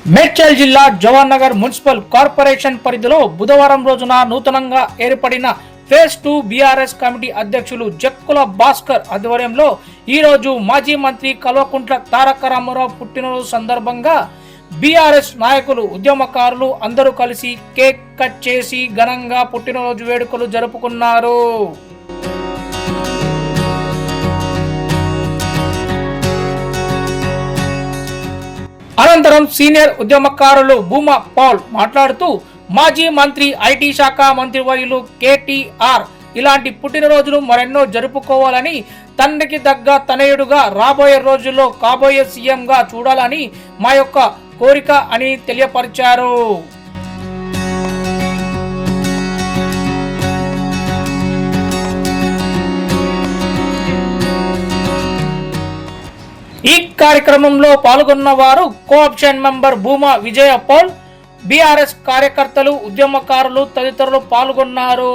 మేడ్చల్ జిల్లా Jawahar Nagar municipal corporation పరిధిలో బుధవారం రోజున నూతనంగా ఏర్పడిన ఫేజ్ 2 బీఆర్ఎస్ కమిటీ అధ్యక్షులు జక్కుల భాస్కర్ ఆధ్వర్యంలో ఈరోజు మాజీ మంత్రి కల్వకుంట్ల తారక రామారావు పుట్టినరోజు సందర్భంగా బీఆర్ఎస్ నాయకులు, ఉద్యమకారులు అందరూ కలిసి కేక్ కట్ చేసి ఘనంగా పుట్టినరోజు వేడుకలు జరుపుకున్నారు. అనంతరం సీనియర్ ఉద్యమకారులు భూమా పౌల్ మాట్లాడుతూ మాజీ మంత్రి, ఐటీ శాఖ మంత్రివర్యులు కేటీఆర్ ఇలాంటి పుట్టినరోజులు మరెన్నో జరుపుకోవాలని, తండ్రికి తగ్గ తనయుడుగా రాబోయే రోజుల్లో కాబోయే సీఎంగా చూడాలని మా యొక్క కోరిక అని తెలియపరిచారు. ఈ కార్యక్రమంలో పాల్గొన్న వారు కోఆప్షన్ మెంబర్ భూమా విజయ పౌల్, బీఆర్ఎస్ కార్యకర్తలు, ఉద్యమకారులు తదితరులు పాల్గొన్నారు.